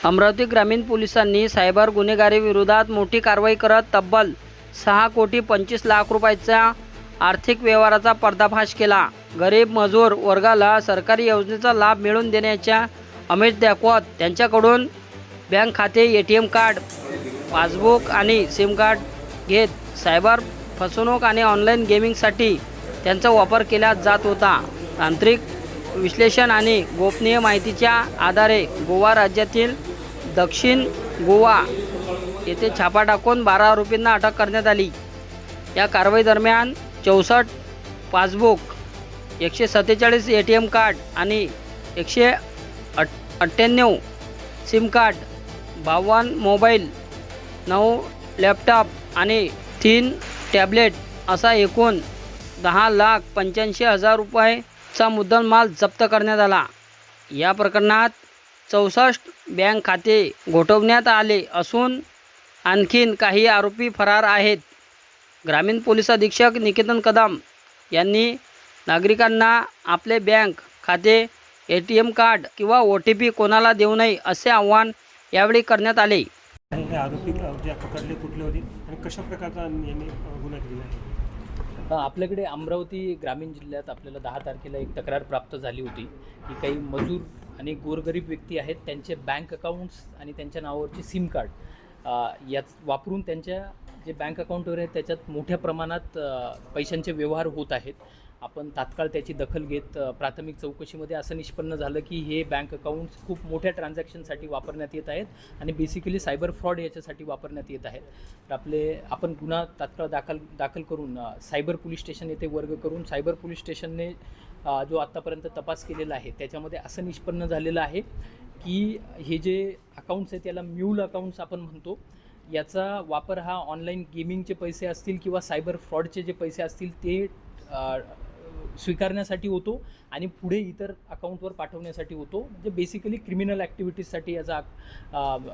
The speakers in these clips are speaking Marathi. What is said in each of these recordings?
अमरावती ग्रामीण पोलिसांनी सायबर गुन्हेगारीविरोधात मोठी कारवाई करत तब्बल 6,25,00,000 रुपयाचा आर्थिक व्यवहाराचा पर्दाफाश केला। गरीब मजूर वर्गाला सरकारी योजनेचा लाभ मिळवून देण्याच्या आमिष दाखवत त्यांच्याकडून बँक खाते, ATM कार्ड, पासबुक आणि सिम कार्ड घेत सायबर फसवणूक आणि ऑनलाईन गेमिंगसाठी त्यांचा वापर केला जात होता। तांत्रिक विश्लेषण आणि गोपनीय माहितीच्या आधारे गोवा राज्यातील दक्षिण गोवा येथे छापा टाकून 12 आरोपींना अटक करण्यात आली। या कारवाई दरम्यान 64 पासबुक, 147 ATM कार्ड आणि 198 सिम कार्ड, 52 मोबाईल, 9 लॅपटॉप आणि 3 टॅबलेट असा एकूण 10,85,000 रुपयाचा मुद्देमाल जप्त करण्यात आला। या प्रकरणात 64 बँक खाते गोठवण्यात आले असून आणखीन काही आरोपी फरार आहेत। ग्रामीण पोलीस अधीक्षक निकेतन कदम यांनी नागरिकांना आपले बँक खाते, ATM कार्ड किंवा OTP कोणाला देऊ नये असे आवाहन यावेळी करण्यात आले। हे आरोपी जे पकडले कुठले होते आणि कशा प्रकारचा यांनी गुन्हा केला आहे? आपल्याकडे अमरावती ग्रामीण जिल्ह्यात आपल्याला 10 तारखेला एक तक्रार प्राप्त झाली होती की काही मजूर आणि गोरगरीब व्यक्ती आहेत, त्यांचे बँक अकाउंट्स आणि त्यांच्या नावावरचे सिम कार्ड याच वापरून त्यांच्या जे बँक अकाउंटवर आहेत त्याच्यात मोठ्या प्रमाणात पैशांचे व्यवहार होत आहेत। आपण तात्काळ त्याची दखल घेत प्राथमिक चौकशीमध्ये असं निष्पन्न झालं की हे बँक अकाउंट्स खूप मोठ्या ट्रान्झॅक्शनसाठी वापरण्यात येत आहेत आणि बेसिकली सायबर फ्रॉड याच्यासाठी वापरण्यात येत आहेत। तर आपण गुन्हा तात्काळ दाखल करून सायबर पोलीस स्टेशन येथे वर्ग करून सायबर पोलीस स्टेशनने जो आत्तापर्यंत तपास केलेला आहे त्याच्यामध्ये असं निष्पन्न झालेलं आहे की हे जे अकाउंट्स आहेत याला म्यूल अकाउंट्स आपण म्हणतो। याचा वापर हा ऑनलाईन गेमिंगचे पैसे असतील किंवा सायबर फ्रॉडचे जे पैसे असतील ते स्वीकारण्यासाठी होतो आणि पुढे इतर अकाउंटवर पाठवण्यासाठी होतो। म्हणजे बेसिकली क्रिमिनल ॲक्टिव्हिटीजसाठी याचा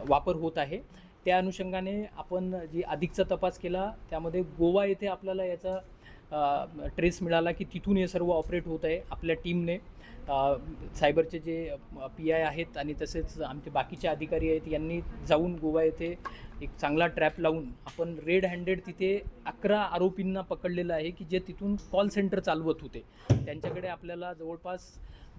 वापर होत आहे। त्या अनुषंगाने आपण जी अधिकचा तपास केला त्यामध्ये गोवा येथे आपल्याला याचा ट्रेस मिळाला की तिथून हे सर्व ऑपरेट होत आहे। आपल्या टीमने सायबरचे जे PI आहेत आणि तसेच आमचे बाकीचे अधिकारी आहेत यांनी जाऊन गोवा येथे एक चांगला ट्रॅप लावून आपण रेड हँडेड तिथे 11 आरोपींना पकडलेलं आहे की जे तिथून कॉल सेंटर चालवत होते। त्यांच्याकडे आपल्याला जवळपास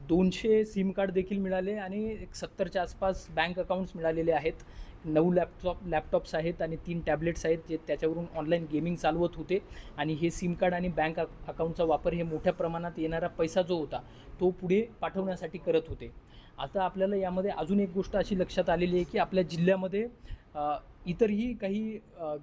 200 सिम कार्ड देखील मिळाले आणि 70च्या आसपास बँक अकाउंट्स मिळालेले आहेत। 9 लॅपटॉप्स आहेत आणि 3 टॅबलेट्स आहेत जे त्याच्यावरून ऑनलाईन गेमिंग चालवत होते आणि हे सिम कार्ड आणि बँक अकाउंटचा वापर हे मोठ्या प्रमाणात येणारा पैसा जो होता तो पुढे पाठवण्यासाठी करत होते। आता आपल्याला यामध्ये अजून एक गोष्ट अशी लक्षात आलेली आहे की आपल्या जिल्ह्यामध्ये इतरही काही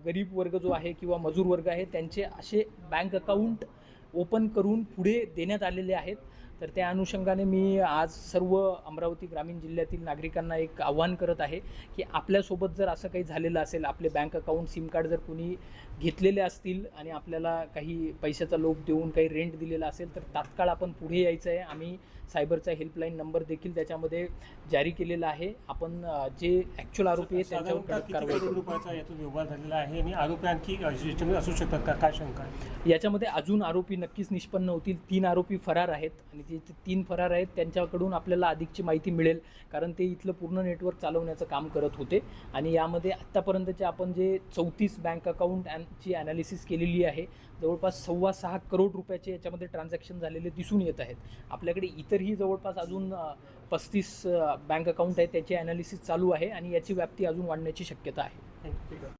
गरीब वर्ग जो आहे किंवा मजूर वर्ग आहे त्यांचे असे बँक अकाउंट ओपन करून पुढे देण्यात आलेले आहेत। तर त्या अनुषंगाने मी आज सर्व अमरावती ग्रामीण जिल्ह्यातील नागरिकांना एक आव्हान करत आहे की आपल्यासोबत जर असं काही झालेलं असेल, आपले बँक अकाउंट, सिम कार्ड जर कोणी घेतलेले असतील आणि आपल्याला काही पैशाचा लोभ देऊन काही रेंट दिलेला असेल तर तात्काळ आपण पुढे यायचं आहे। आम्ही सायबरचा हेल्पलाईन नंबर देखील त्याच्यामध्ये जारी केलेला आहे। आपण जे ॲक्च्युअल आरोपी आहेत त्यांच्यावर कडक कारवाई करू। रुपयाचा याचा व्यवहार झालेला आहे आणि आरोपी आणखी याच्यामध्ये असू शकतात का, काय शंका आहे? याच्यामध्ये अजून आरोपी नक्कीच निष्पन्न होतील। 3 आरोपी फरार आहेत आणि जे 3 फरार आहेत त्यांच्याकडून आपल्याला अधिकची माहिती मिळेल कारण ते इथलं पूर्ण नेटवर्क चालवण्याचं काम करत होते आणि यामध्ये आत्तापर्यंतचे आपण जे 34 बँक अकाउंटची ॲनालिसिस केलेली आहे, जवळपास 6.25 करोड रुपयाचे याच्यामध्ये ट्रान्झॅक्शन झालेले दिसून येत आहेत। आपल्याकडे इतरही जवळपास अजून 35 बँक अकाउंट आहेत त्याची ॲनालिसिस चालू आहे आणि याची व्याप्ती अजून वाढण्याची शक्यता आहे।